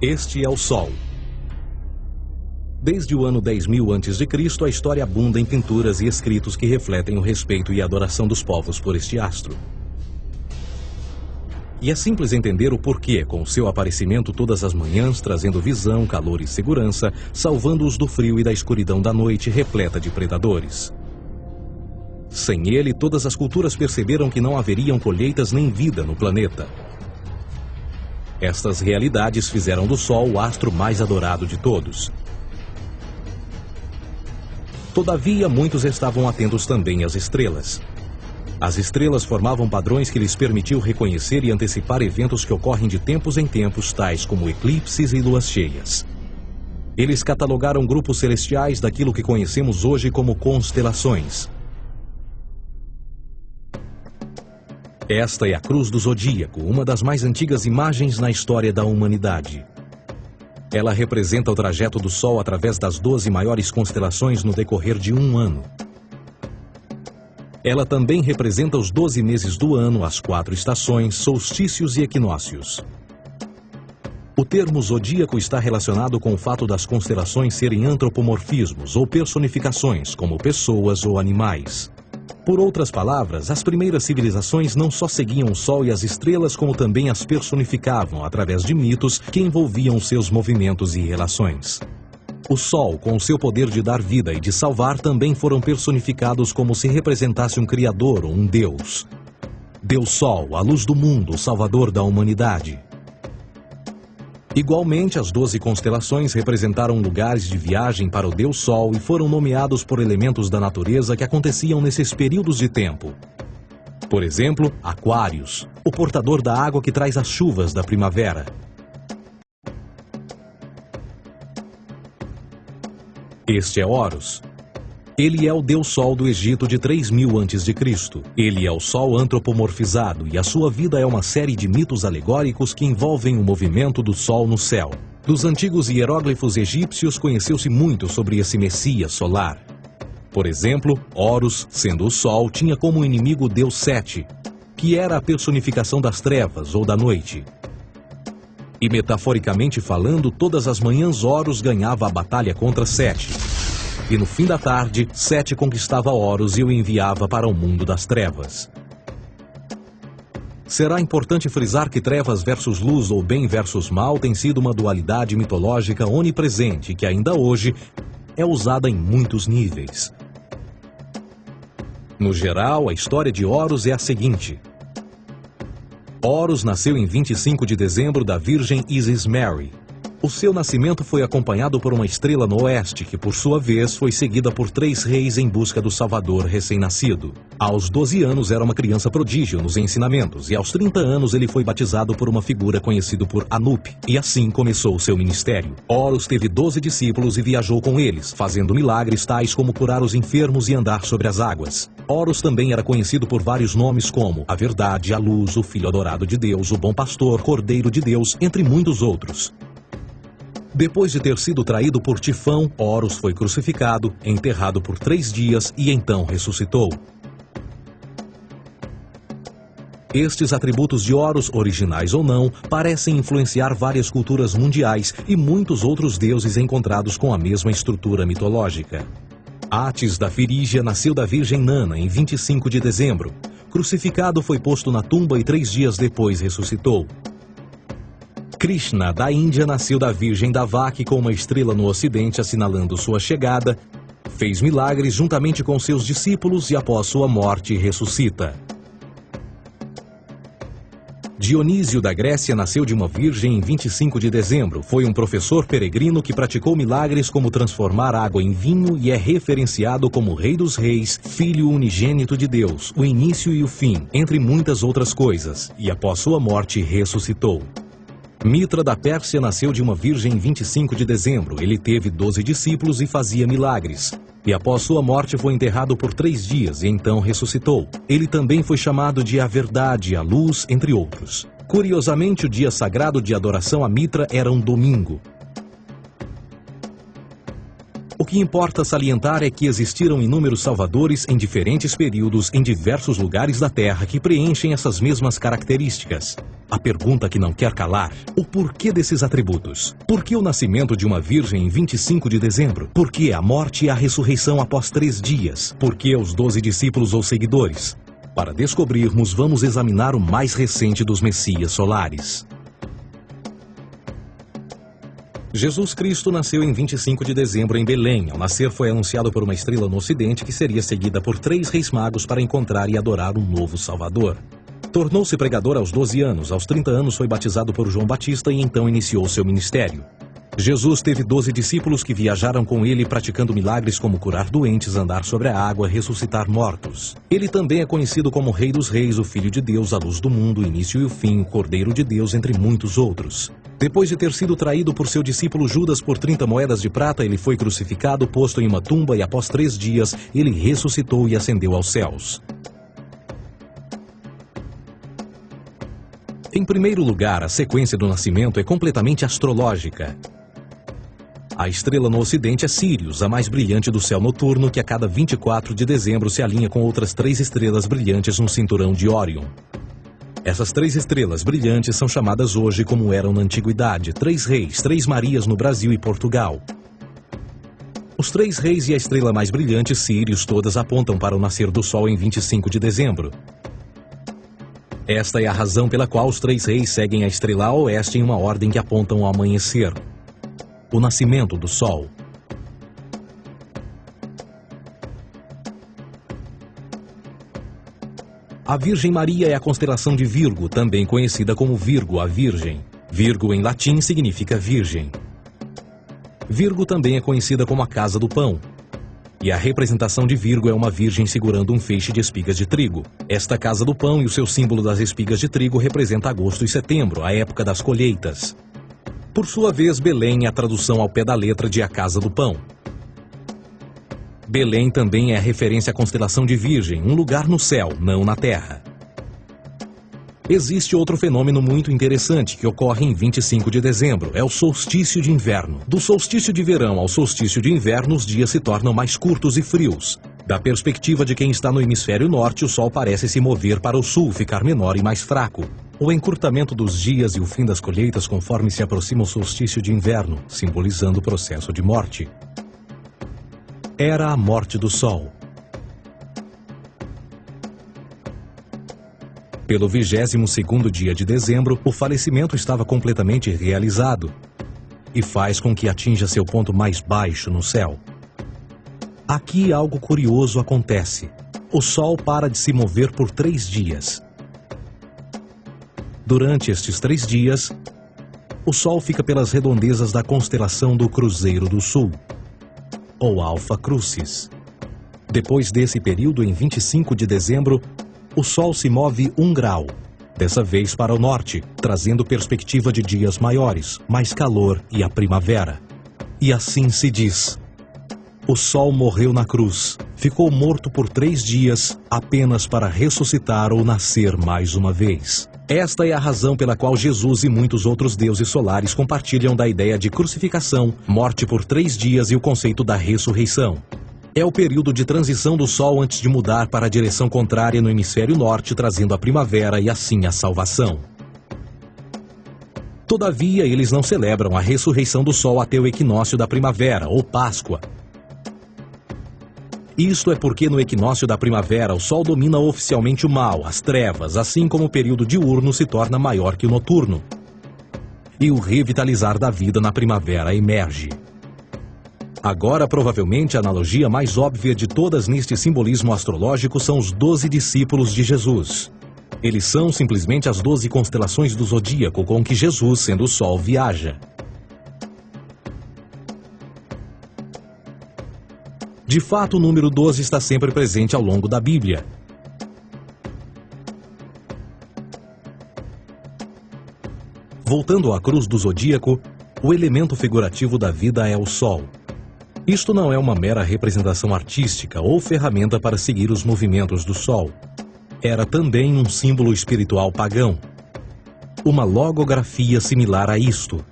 Este é o Sol. Desde o ano 10.000 a.C., a história abunda em pinturas e escritos que refletem o respeito e a adoração dos povos por este astro. E é simples entender o porquê, com seu aparecimento todas as manhãs, trazendo visão, calor e segurança, salvando-os do frio e da escuridão da noite repleta de predadores. Sem ele, todas as culturas perceberam que não haveriam colheitas nem vida no planeta. Estas realidades fizeram do Sol o astro mais adorado de todos. Todavia, muitos estavam atentos também às estrelas. As estrelas formavam padrões que lhes permitiam reconhecer e antecipar eventos que ocorrem de tempos em tempos, tais como eclipses e luas cheias. Eles catalogaram grupos celestiais daquilo que conhecemos hoje como constelações. Esta é a Cruz do Zodíaco, uma das mais antigas imagens na história da humanidade. Ela representa o trajeto do Sol através das 12 maiores constelações no decorrer de um ano. Ela também representa os 12 meses do ano, as 4 estações, solstícios e equinócios. O termo zodíaco está relacionado com o fato das constelações serem antropomorfismos ou personificações, como pessoas ou animais. Por outras palavras, as primeiras civilizações não só seguiam o Sol e as estrelas, como também as personificavam através de mitos que envolviam seus movimentos e relações. O Sol, com o seu poder de dar vida e de salvar, também foram personificados como se representasse um criador ou um deus. Deus Sol, a luz do mundo, o salvador da humanidade. Igualmente, as 12 constelações representaram lugares de viagem para o Deus Sol e foram nomeados por elementos da natureza que aconteciam nesses períodos de tempo. Por exemplo, Aquários, o portador da água que traz as chuvas da primavera. Este é Horus. Ele é o Deus Sol do Egito de 3.000 a.C. Ele é o Sol antropomorfizado e a sua vida é uma série de mitos alegóricos que envolvem o movimento do Sol no céu. Dos antigos hieróglifos egípcios conheceu-se muito sobre esse Messias solar. Por exemplo, Horus, sendo o Sol, tinha como inimigo o Deus Sete, que era a personificação das trevas ou da noite. E metaforicamente falando, todas as manhãs Horus ganhava a batalha contra Sete. E no fim da tarde, Sete conquistava Horus e o enviava para o mundo das trevas. Será importante frisar que trevas versus luz ou bem versus mal tem sido uma dualidade mitológica onipresente que ainda hoje é usada em muitos níveis. No geral, a história de Horus é a seguinte. Horus nasceu em 25 de dezembro da Virgem Isis Mary. O seu nascimento foi acompanhado por uma estrela no oeste, que por sua vez foi seguida por 3 reis em busca do Salvador recém-nascido. Aos 12 anos era uma criança prodígio nos ensinamentos, e aos 30 anos ele foi batizado por uma figura conhecida por Anup, e assim começou o seu ministério. Horus teve 12 discípulos e viajou com eles, fazendo milagres tais como curar os enfermos e andar sobre as águas. Horus também era conhecido por vários nomes como a Verdade, a Luz, o Filho Adorado de Deus, o Bom Pastor, Cordeiro de Deus, entre muitos outros. Depois de ter sido traído por Tifão, Horus foi crucificado, enterrado por 3 dias e então ressuscitou. Estes atributos de Horus, originais ou não, parecem influenciar várias culturas mundiais e muitos outros deuses encontrados com a mesma estrutura mitológica. Atis da Firígia nasceu da Virgem Nana em 25 de dezembro. Crucificado, foi posto na tumba e 3 dias depois ressuscitou. Krishna, da Índia, nasceu da Virgem Davaki com uma estrela no ocidente assinalando sua chegada, fez milagres juntamente com seus discípulos e após sua morte ressuscita. Dionísio da Grécia nasceu de uma virgem em 25 de dezembro. Foi um professor peregrino que praticou milagres como transformar água em vinho e é referenciado como Rei dos Reis, Filho unigênito de Deus, o início e o fim, entre muitas outras coisas, e após sua morte ressuscitou. Mitra da Pérsia nasceu de uma virgem em 25 de dezembro. Ele teve 12 discípulos e fazia milagres. E após sua morte foi enterrado por 3 dias e então ressuscitou. Ele também foi chamado de a Verdade, a Luz, entre outros. Curiosamente, o dia sagrado de adoração a Mitra era um domingo. O que que importa salientar é que existiram inúmeros salvadores em diferentes períodos em diversos lugares da Terra que preenchem essas mesmas características. A pergunta que não quer calar: o porquê desses atributos? Por que o nascimento de uma virgem em 25 de dezembro? Por que a morte e a ressurreição após 3 dias? Por que os 12 discípulos ou seguidores? Para descobrirmos, vamos examinar o mais recente dos Messias solares. Jesus Cristo nasceu em 25 de dezembro em Belém. Ao nascer foi anunciado por uma estrela no ocidente que seria seguida por 3 reis magos para encontrar e adorar um novo Salvador. Tornou-se pregador aos 12 anos. Aos 30 anos foi batizado por João Batista e então iniciou seu ministério. Jesus teve 12 discípulos que viajaram com ele praticando milagres como curar doentes, andar sobre a água, ressuscitar mortos. Ele também é conhecido como Rei dos Reis, o Filho de Deus, a luz do mundo, o início e o fim, o Cordeiro de Deus, entre muitos outros. Depois de ter sido traído por seu discípulo Judas por 30 moedas de prata, ele foi crucificado, posto em uma tumba e após 3 dias ele ressuscitou e ascendeu aos céus. Em primeiro lugar, a sequência do nascimento é completamente astrológica. A estrela no ocidente é Sírius, a mais brilhante do céu noturno, que a cada 24 de dezembro se alinha com outras 3 estrelas brilhantes no cinturão de Órion. Essas 3 estrelas brilhantes são chamadas hoje, como eram na antiguidade, 3 reis, 3 Marias no Brasil e Portugal. Os 3 reis e a estrela mais brilhante, Sírius, todas apontam para o nascer do Sol em 25 de dezembro. Esta é a razão pela qual os 3 reis seguem a estrela a oeste em uma ordem que apontam ao amanhecer. O nascimento do Sol. A Virgem Maria é a constelação de Virgo, também conhecida como Virgo, a Virgem. Virgo em latim significa virgem. Virgo também é conhecida como a casa do pão. E a representação de Virgo é uma virgem segurando um feixe de espigas de trigo. Esta casa do pão e o seu símbolo das espigas de trigo representa agosto e setembro, a época das colheitas. Por sua vez, Belém é a tradução ao pé da letra de a casa do pão. Belém também é a referência à constelação de Virgem, um lugar no céu, não na terra. Existe outro fenômeno muito interessante que ocorre em 25 de dezembro, é o solstício de inverno. Do solstício de verão ao solstício de inverno, os dias se tornam mais curtos e frios. Da perspectiva de quem está no hemisfério norte, o Sol parece se mover para o sul, ficar menor e mais fraco. O encurtamento dos dias e o fim das colheitas conforme se aproxima o solstício de inverno, simbolizando o processo de morte. Era a morte do Sol. Pelo 22º dia de dezembro, o falecimento estava completamente realizado e faz com que atinja seu ponto mais baixo no céu. Aqui algo curioso acontece. O Sol para de se mover por 3 dias. Durante estes 3 dias, o Sol fica pelas redondezas da constelação do Cruzeiro do Sul, ou Alfa Crucis. Depois desse período, em 25 de dezembro, o Sol se move 1 grau, dessa vez para o norte, trazendo perspectiva de dias maiores, mais calor e a primavera. E assim se diz: o Sol morreu na cruz, ficou morto por 3 dias, apenas para ressuscitar ou nascer mais uma vez. Esta é a razão pela qual Jesus e muitos outros deuses solares compartilham da ideia de crucificação, morte por 3 dias e o conceito da ressurreição. É o período de transição do Sol antes de mudar para a direção contrária no hemisfério norte, trazendo a primavera e assim a salvação. Todavia, eles não celebram a ressurreição do Sol até o equinócio da primavera, ou Páscoa. Isto é porque no equinócio da primavera o Sol domina oficialmente o mal, as trevas, assim como o período diurno se torna maior que o noturno. E o revitalizar da vida na primavera emerge. Agora, provavelmente, a analogia mais óbvia de todas neste simbolismo astrológico são os 12 discípulos de Jesus. Eles são simplesmente as 12 constelações do zodíaco com que Jesus, sendo o Sol, viaja. De fato, o número 12 está sempre presente ao longo da Bíblia. Voltando à cruz do zodíaco, o elemento figurativo da vida é o Sol. Isto não é uma mera representação artística ou ferramenta para seguir os movimentos do Sol. Era também um símbolo espiritual pagão. Uma logografia similar a isto.